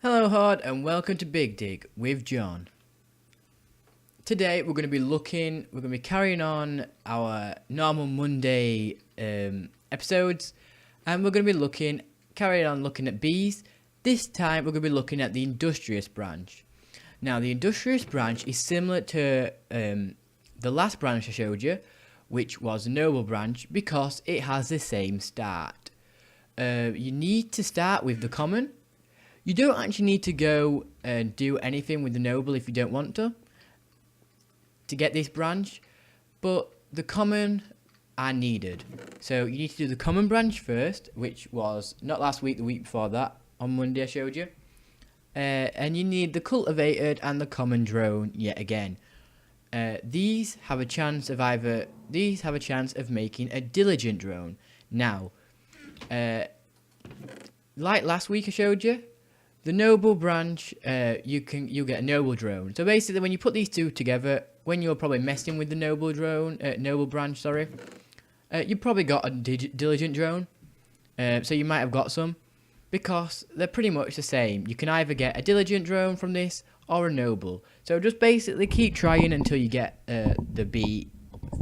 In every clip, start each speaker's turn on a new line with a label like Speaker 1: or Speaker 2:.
Speaker 1: Hello Hard and welcome to Big Dig with John. Today we're going to be carrying on our normal Monday episodes, and we're going to be carrying on looking at bees. This time we're going to be looking at the Industrious Branch. Now the Industrious Branch is similar to the last branch I showed you, which was the Noble Branch, because it has the same start. You need to start with the common. You don't actually need to go and do anything with the Noble if you don't want to get this branch, but the common are needed. So you need to do the common branch first, which was not last week, the week before that, on Monday I showed you. And you need the cultivated and the common drone yet again. These have a chance of making a diligent drone. Now, like last week I showed you, the Noble Branch, you'll get a Noble Drone. So basically, when you put these two together, when you're probably messing with the Noble Branch, you probably got a Diligent Drone. So you might have got some, because they're pretty much the same. You can either get a Diligent Drone from this, or a Noble. So just basically keep trying until you get the bee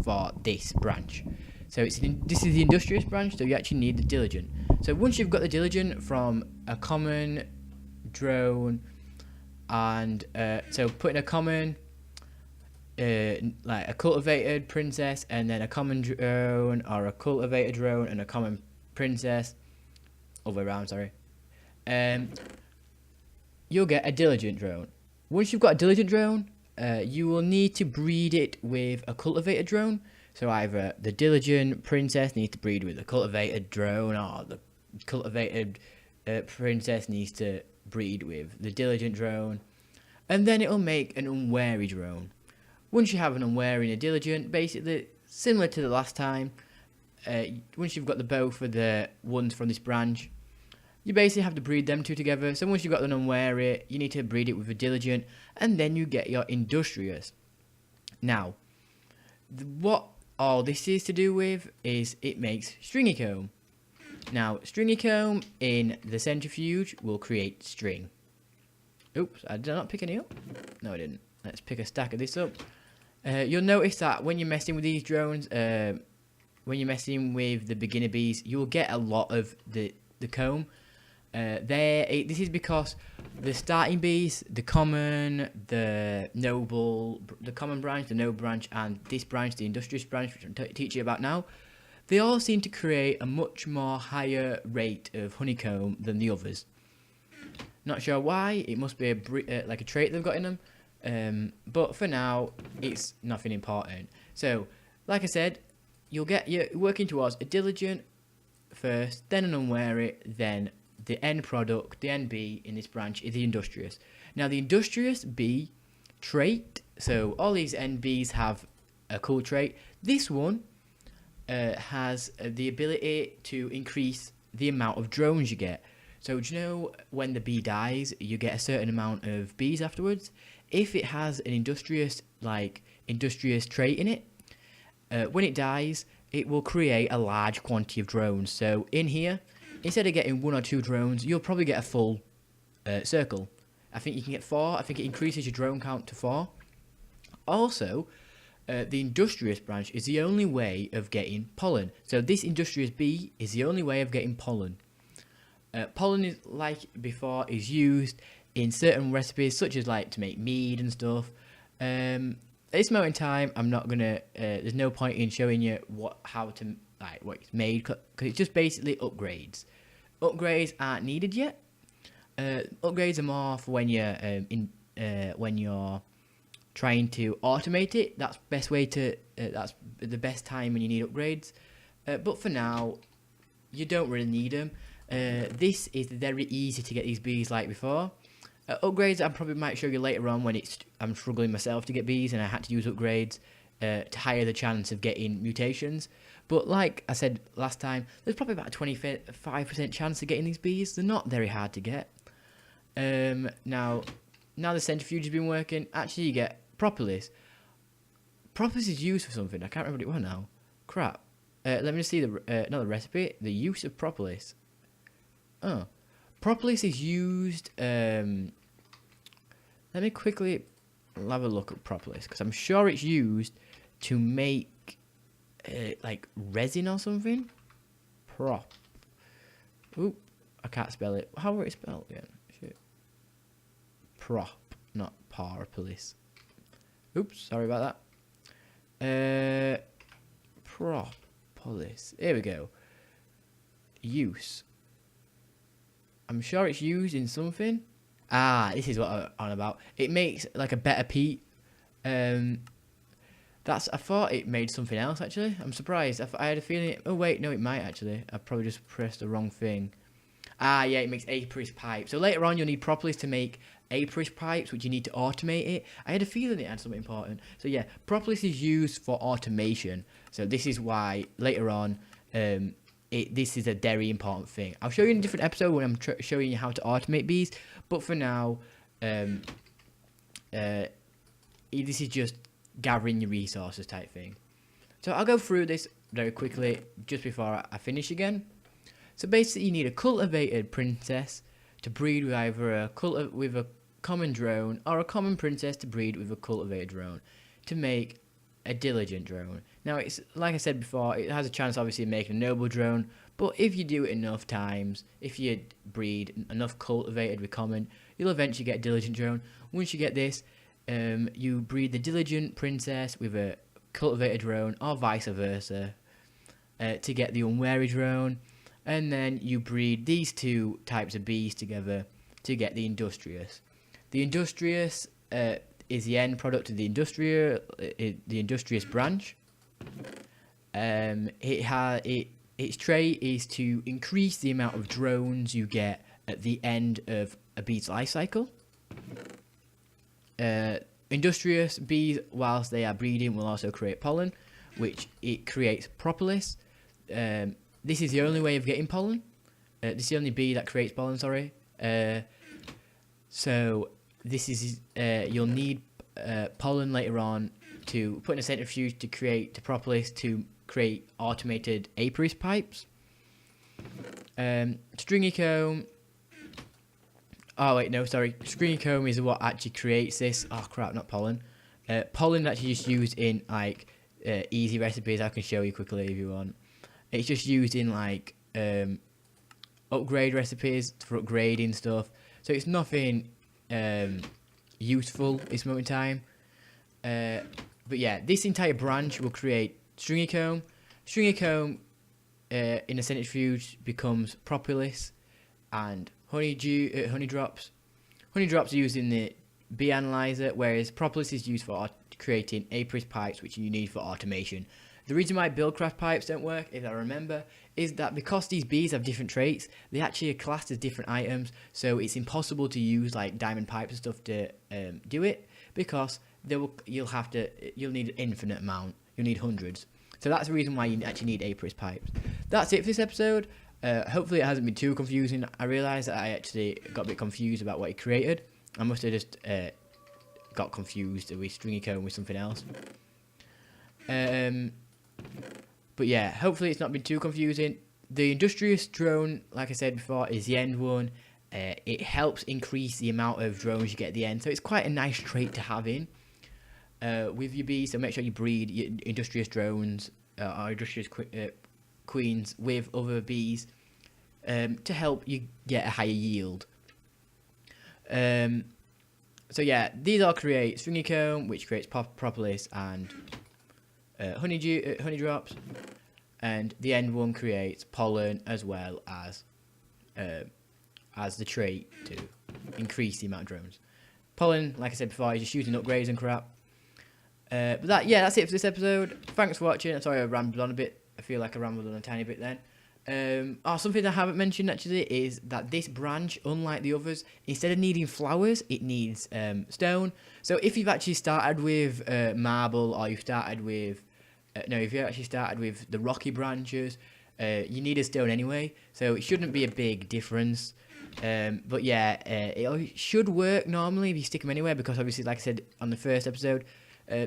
Speaker 1: for this branch. So this is the Industrious Branch, so you actually need the Diligent. So once you've got the Diligent from a common drone, and so putting a common like a cultivated princess and then a common drone, or a cultivated drone and a common princess, other way around, sorry, you'll get a diligent drone. Once you've got a diligent drone, you will need to breed it with a cultivated drone. So either the diligent princess needs to breed with a cultivated drone, or the cultivated princess needs to breed with the diligent drone, and then it'll make an unwary drone. Once you have an unwary and a diligent, basically similar to the last time, once you've got the both of the ones from this branch, you basically have to breed them two together. So once you've got an unwary, you need to breed it with a diligent, and then you get your industrious. Now, what all this is to do with is it makes stringy comb. Now, stringy comb in the centrifuge will create string. Oops, I did not pick any up. No, I didn't. Let's pick a stack of this up. You'll notice that when you're messing with these drones, when you're messing with the beginner bees, you'll get a lot of the comb. This is because the starting bees, the common, the noble, the common branch, the noble branch, and this branch, the industrious branch, which I'm teaching you about now, they all seem to create a much more higher rate of honeycomb than the others. Not sure why. It must be like a trait they've got in them. But for now, it's nothing important. So, like I said, you're working towards a diligent first, then an unwary, then the end product, the end bee in this branch is the industrious. Now, the industrious bee trait, so all these end bees have a cool trait. This one has the ability to increase the amount of drones you get. So do you know when the bee dies, you get a certain amount of bees afterwards? If it has an industrious trait in it, when it dies, it will create a large quantity of drones. So in here, instead of getting 1 or 2 drones, you'll probably get a full circle. I think you can get 4. I think it increases your drone count to 4. Also, the industrious branch is the only way of getting pollen. So this industrious bee is the only way of getting pollen. Pollen is, like before, is used in certain recipes, such as like to make mead and stuff. At this moment in time, I'm not gonna. There's no point in showing you what it's made, because it's just basically upgrades. Upgrades aren't needed yet. Upgrades are more for when you're trying to automate it. That's best way to. That's the best time when you need upgrades. But for now, you don't really need them. This is very easy to get these bees like before. Upgrades I probably might show you later on when I'm struggling myself to get bees and I had to use upgrades to higher the chance of getting mutations. But like I said last time, there's probably about a 25% chance of getting these bees. They're not very hard to get. Now the centrifuge has been working. Actually, you get propolis. Propolis is used for something. I can't remember what it was now. Crap. Let me just see not the recipe. The use of propolis. Oh, propolis is used. Let me quickly have a look at propolis because I'm sure it's used to make like resin or something. Oop, I can't spell it. How would it spell again? Shit. Not propolis. Oops, sorry about that. Propolis. Here we go. Use. I'm sure it's used in something. Ah, this is what I'm on about. It makes like a better peat. I thought it made something else actually. I'm surprised. I had a feeling. Oh wait, no, it might actually. I probably just pressed the wrong thing. Ah, yeah, it makes apiarist pipes. So later on, you'll need propolis to make apiarist pipes, which you need to automate it. I had a feeling it had something important. So yeah, propolis is used for automation. So this is why later on, this is a very important thing. I'll show you in a different episode when I'm showing you how to automate bees. But for now, this is just gathering your resources type thing. So I'll go through this very quickly just before I finish again. So basically, you need a cultivated princess to breed with either a common drone or a common princess to breed with a cultivated drone to make a diligent drone. Now, it's like I said before, it has a chance obviously of making a noble drone, but if you do it enough times, if you breed enough cultivated with common, you'll eventually get a diligent drone. Once you get this, you breed the diligent princess with a cultivated drone or vice versa to get the unweary drone. And then you breed these two types of bees together to get the industrious. The industrious is the end product of the Industrious Branch. Its trait is to increase the amount of drones you get at the end of a bee's life cycle. Industrious bees, whilst they are breeding, will also create pollen, which it creates propolis. This is the only way of getting pollen. This is the only bee that creates pollen, sorry. So this is you'll need pollen later on to put in a centrifuge to create propolis to create automated apiarist pipes. Stringy comb. Oh wait, no, sorry. Stringy comb is what actually creates this. Oh crap, not pollen. Pollen actually just used in like easy recipes. I can show you quickly if you want. It's just used in like upgrade recipes for upgrading stuff. So it's nothing useful at this moment in time. But yeah, this entire branch will create stringy comb. Stringy comb in a centrifuge becomes propolis and honey drops. Honey drops are used in the bee analyzer, whereas propolis is used for creating apiarist pipes, which you need for automation. The reason why Buildcraft pipes don't work, if I remember, is that because these bees have different traits, they actually are classed as different items, so it's impossible to use like diamond pipes and stuff to do it, because you'll need an infinite amount, you'll need hundreds. So that's the reason why you actually need apiarist pipes. That's it for this episode. Hopefully it hasn't been too confusing. I realised that I actually got a bit confused about what he created. I must have just got confused with stringy comb with something else. But yeah, hopefully it's not been too confusing. The Industrious drone, like I said before, is the end one. It helps increase the amount of drones you get at the end, so it's quite a nice trait to have in with your bees. So make sure you breed your Industrious drones or Industrious queens with other bees to help you get a higher yield. So yeah, these all create stringy comb, which creates propolis and honey drops, and the end one creates pollen as well as the trait to increase the amount of drones. Pollen, like I said before, is just using upgrades and crap. But that's it for this episode. Thanks for watching. I'm sorry I rambled on a bit. I feel like I rambled on a tiny bit then. Something I haven't mentioned actually is that this branch, unlike the others, instead of needing flowers, it needs stone. So if you've actually started with marble, or you've started with if you actually started with the rocky branches, you need a stone anyway. So it shouldn't be a big difference. But yeah, it should work normally if you stick them anywhere, because obviously, like I said on the first episode,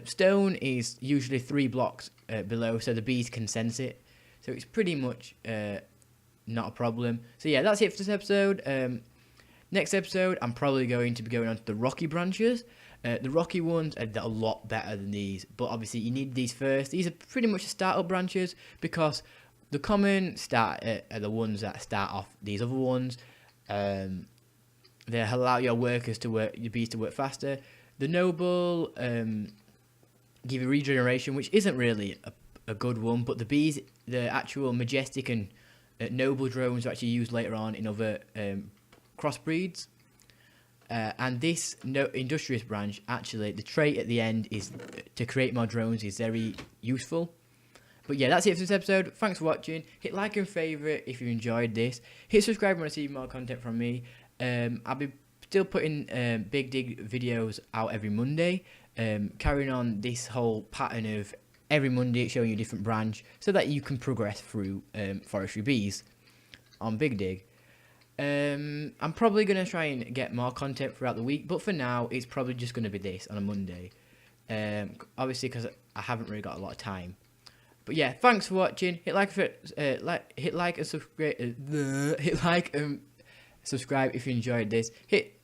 Speaker 1: stone is usually 3 blocks below, so the bees can sense it. So it's pretty much not a problem. So yeah, that's it for this episode. Next episode, I'm probably going to be going on to the rocky branches. The rocky ones are a lot better than these, but obviously you need these first. These are pretty much startup branches because the common start are the ones that start off these other ones. They allow your workers to work, your bees to work faster. The noble give you regeneration, which isn't really a good one, but the bees, the actual majestic and noble drones are actually used later on in other crossbreeds. And this industrious branch, actually, the trait at the end is to create more drones is very useful. But yeah, that's it for this episode. Thanks for watching. Hit like and favourite if you enjoyed this. Hit subscribe if you want to see more content from me. I'll be still putting Big Dig videos out every Monday. Carrying on this whole pattern of every Monday showing you a different branch so that you can progress through forestry bees on Big Dig. I'm probably going to try and get more content throughout the week, but for now, it's probably just going to be this on a Monday. Obviously, because I haven't really got a lot of time. But yeah, thanks for watching. Hit like and subscribe. Hit like and subscribe if you enjoyed this. Hit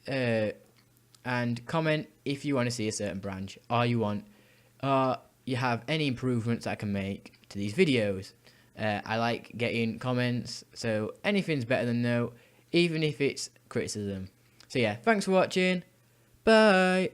Speaker 1: and comment if you want to see a certain branch, or you have any improvements I can make to these videos. I like getting comments, so anything's better than no, even if it's criticism. So yeah, thanks for watching. Bye.